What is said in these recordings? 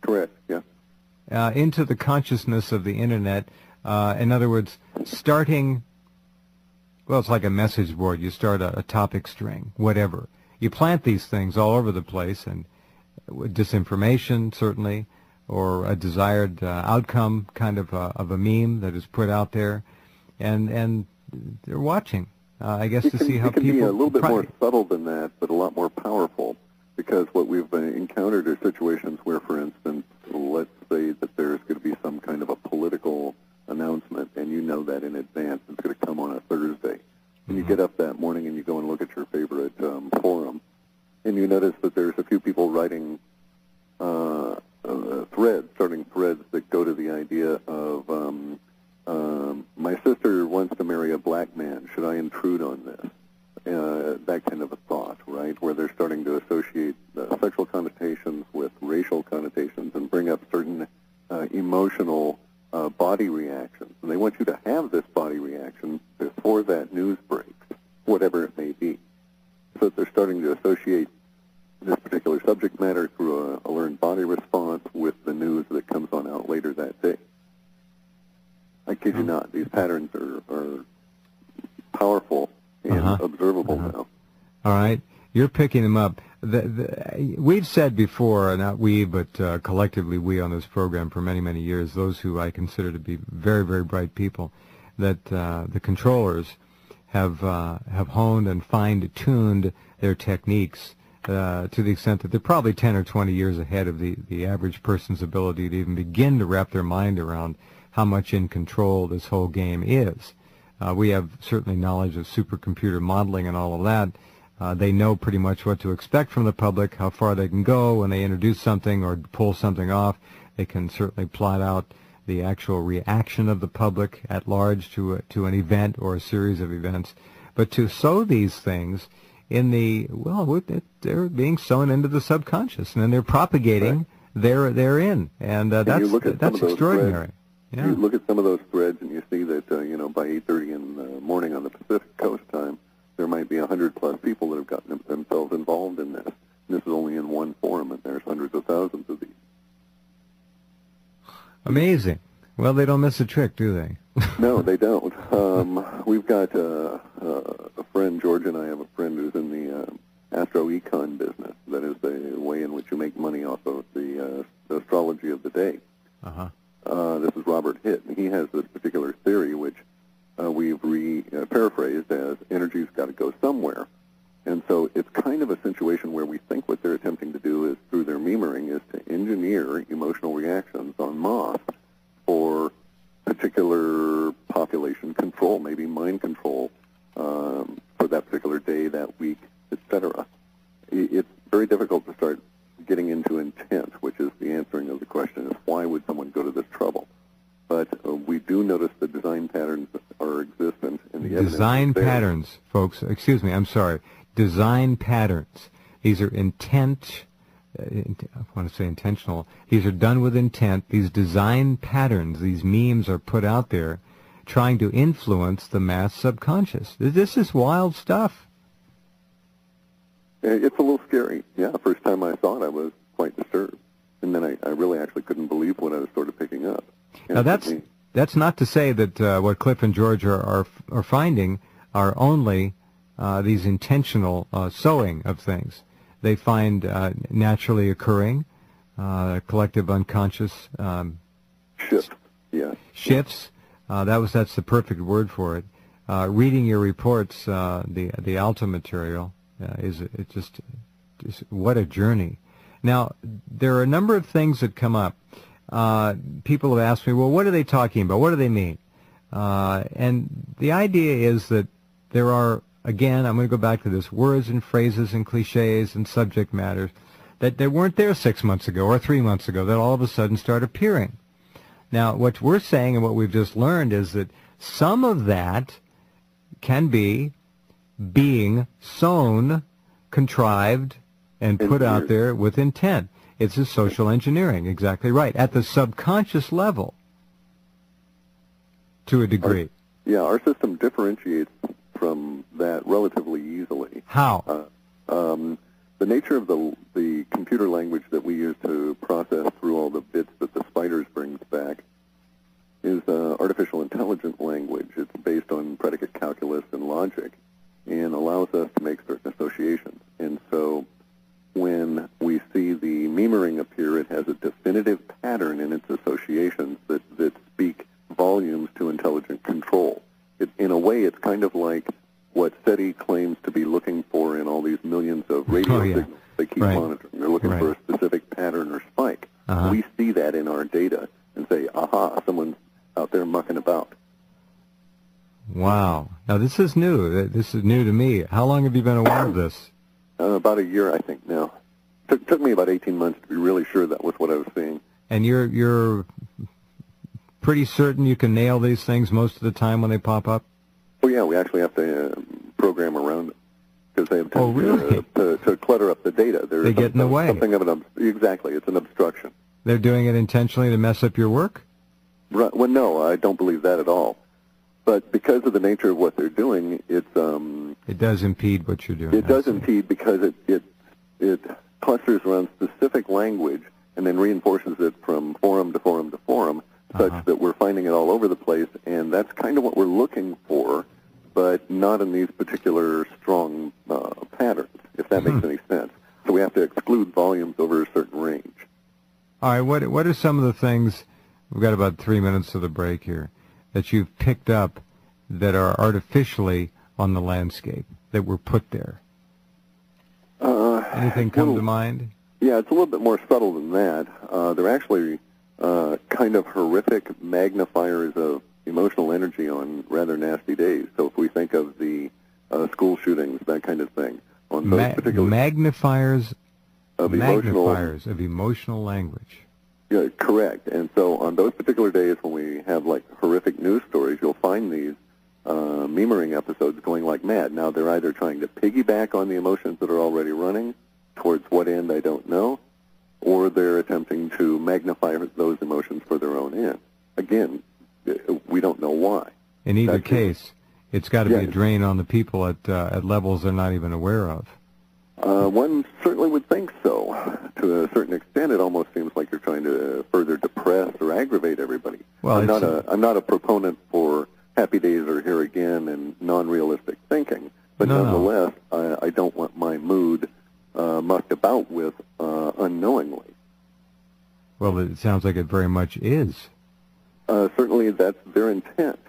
Correct, yeah. Into the consciousness of the Internet. In other words, starting, well, it's like a message board. You start a topic string, whatever. You plant these things all over the place, and disinformation, certainly, or a desired outcome kind of a meme that is put out there, and they're watching, I guess, to see how people... It can be a little bit more subtle than that, but a lot more powerful, because what we've encountered are situations where, for instance, let's say that there's going to be some kind of a political announcement, and you know that in advance it's going to come on a Thursday. And you get up that morning and you go and look at your favorite forum, and you notice that there's a few people writing starting threads that go to the idea of, my sister wants to marry a black man. Should I intrude on this? That kind of a thought, right, where they're starting to associate sexual connotations with racial connotations and bring up certain emotional body reactions. And they want you to have this body reaction before that news breaks, whatever it may be. So they're starting to associate this particular subject matter through a learned body response with the news that comes on out later that day. I kid you not, these patterns are powerful and observable now. All right. You're picking them up. We've said before, not we, but collectively we on this program for many, many years, those who I consider to be very, very bright people, that the controllers have honed and fine-tuned their techniques to the extent that they're probably 10 or 20 years ahead of the average person's ability to even begin to wrap their mind around how much in control this whole game is. We have certainly knowledge of supercomputer modeling and all of that. They know pretty much what to expect from the public, how far they can go when they introduce something or pull something off. They can certainly plot out the actual reaction of the public at large to an event or a series of events. But to sow these things in they're being sown into the subconscious, and then they're propagating therein, and that's extraordinary. Yeah. You look at some of those threads, and you see that by 8:30 in the morning on the Pacific Coast time, there might be 100+ people that have gotten themselves involved in this. And this is only in one forum, and there's hundreds of thousands of these. Amazing. Well, they don't miss a trick, do they? No, they don't. We've got a friend, George and I have a friend who's in the astro-econ business. That is the way in which you make money off of the astrology of the day. This is Robert Hitt, and he has this particular theory, which we've paraphrased as energy's got to go somewhere. And so it's kind of a situation where we think what they're attempting to do is, through their memering, is to engineer emotional reactions on Moss for particular population control, maybe mind control for that particular day, that week, etc. It's very difficult to start getting into intent, which is the answering of the question, is why would someone go to this trouble? But we do notice the design patterns are existent in the evidence. Design patterns, folks. Excuse me, I'm sorry. Design patterns. These are intent. I want to say intentional. These are done with intent. These design patterns, these memes are put out there trying to influence the mass subconscious. This is wild stuff. It's a little scary. Yeah, first time I saw it, I was quite disturbed. And then I really actually couldn't believe what I was sort of picking up. Now, that's not to say that what Clif and George are finding are only these intentional sowing of things. They find naturally occurring collective unconscious shifts. Yeah. Shifts. That's the perfect word for it. Reading your reports, the Alta material is just what a journey. Now, there are a number of things that come up. People have asked me, well, what are they talking about? What do they mean? And the idea is that there are, again, I'm going to go back to this, words and phrases and cliches and subject matters that they weren't there 6 months ago or 3 months ago that all of a sudden start appearing. Now, what we're saying and what we've just learned is that some of that can be being sown, contrived, and put out there with intent. It's a social engineering, exactly right, at the subconscious level, to a degree. Our system differentiates from that relatively easily. How? The nature of the computer language that we use to process through all appear, it has a definitive pattern in its associations that speak volumes to intelligent control. In a way, it's kind of like what SETI claims to be looking for in all these millions of radio signals they keep monitoring. They're looking for a specific pattern or spike. We see that in our data and say, aha, someone's out there mucking about. Wow. Now, this is new. This is new to me. How long have you been aware of this? About a year, I think, now. Took me about 18 months to be really sure that was what I was seeing. And you're pretty certain you can nail these things most of the time when they pop up? Oh, yeah, we actually have to program around it because they have to clutter up the data. They get in the way. Something of exactly, it's an obstruction. They're doing it intentionally to mess up your work? Right. Well, no, I don't believe that at all. But because of the nature of what they're doing, it does impede what you're doing. It does impede because it clusters around specific language and then reinforces it from forum to forum to forum, such that we're finding it all over the place, and that's kind of what we're looking for, but not in these particular strong patterns, if that makes any sense. So we have to exclude volumes over a certain range. All right, what are some of the things, we've got about 3 minutes to the break here, that you've picked up that are artificially on the landscape, that were put there? Anything come to mind? Yeah, it's a little bit more subtle than that. They're actually kind of horrific magnifiers of emotional energy on rather nasty days. So if we think of the school shootings, that kind of thing, on those particular magnifiers of emotional language. Yeah, correct. And so on those particular days when we have like horrific news stories, you'll find these memering episodes going like mad. Now they're either trying to piggyback on the emotions that are already running, towards what end I don't know, or they're attempting to magnify those emotions for their own end. Again, we don't know why. In either case, it's got to be a drain on the people at levels they're not even aware of. One certainly would think so. To a certain extent, it almost seems like you're trying to further depress or aggravate everybody. Well, I'm not a proponent for happy days are here again and non-realistic thinking, but nonetheless, I don't want my mood mucked about with unknowingly. Well, it sounds like it very much is. Certainly, that's their intent.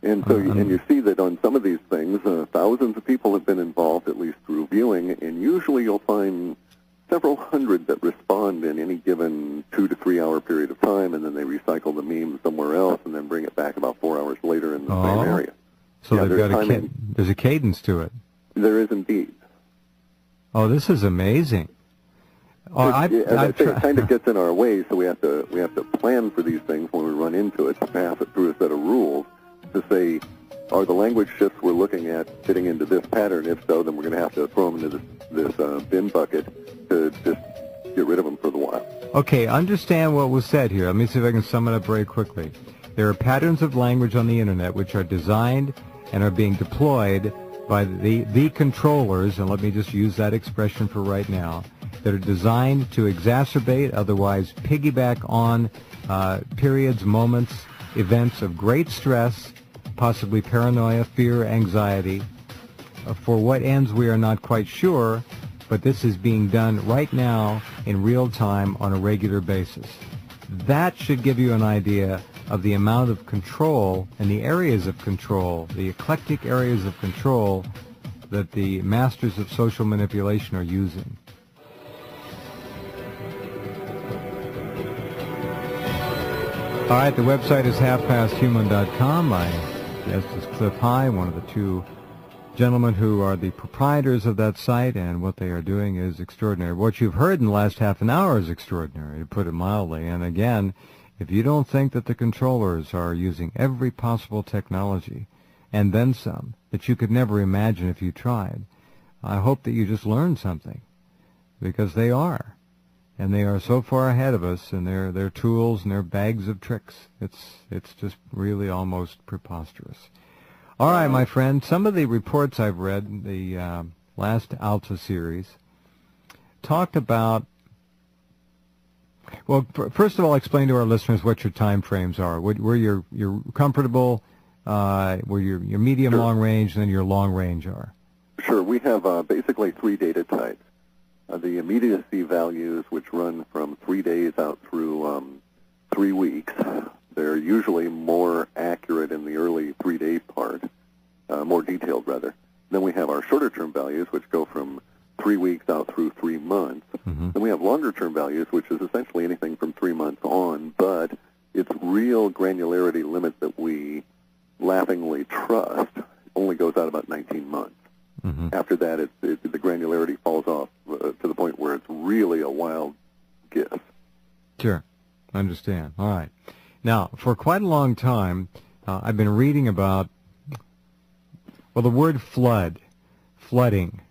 And so, and you see that on some of these things, thousands of people have been involved, at least through viewing, and usually you'll find several hundred that respond in any given 2 to 3 hour period of time, and then they recycle the meme somewhere else, and then bring it back about 4 hours later in the same area. So there's a cadence to it. There is indeed. Oh, this is amazing. It kind of gets in our way, so we have to plan for these things when we run into it, to pass it through a set of rules to say, are the language shifts we're looking at fitting into this pattern? If so, then we're going to have to throw them into this bin bucket to just get rid of them for the while. Okay, understand what was said here. Let me see if I can sum it up very quickly. There are patterns of language on the Internet which are designed and are being deployed by the controllers, and let me just use that expression for right now, that are designed to exacerbate, otherwise piggyback on periods, moments, events of great stress, possibly paranoia, fear, anxiety. For what ends we are not quite sure, but this is being done right now in real time on a regular basis. That should give you an idea of the amount of control and the areas of control, the eclectic areas of control that the masters of social manipulation are using. All right, the website is halfpasthuman.com. My guest is Clif High, one of the two gentlemen who are the proprietors of that site, and what they are doing is extraordinary. What you've heard in the last half an hour is extraordinary, to put it mildly. And again, if you don't think that the controllers are using every possible technology, and then some, that you could never imagine if you tried, I hope that you just learned something, because they are. And they are so far ahead of us, and their tools and their bags of tricks. It's just really almost preposterous. All right, my friend, some of the reports I've read, the last Alta series, talked about, well, first of all, explain to our listeners what your time frames are. Where you're comfortable, where your medium, long range, and then your long range are. Sure. We have basically 3 data types. The immediacy values, which run from 3 days out through 3 weeks, they're usually more accurate in the early 3-day part, more detailed rather. Then we have our shorter-term values, which go from 3 weeks out through 3 months. Then we have longer-term values, which is essentially anything from 3 months on, but its real granularity limit that we laughingly trust only goes out about 19 months. After that, the granularity falls off to the point where it's really a wild guess. Sure. I understand. All right. Now, for quite a long time, I've been reading about, well, the word flooding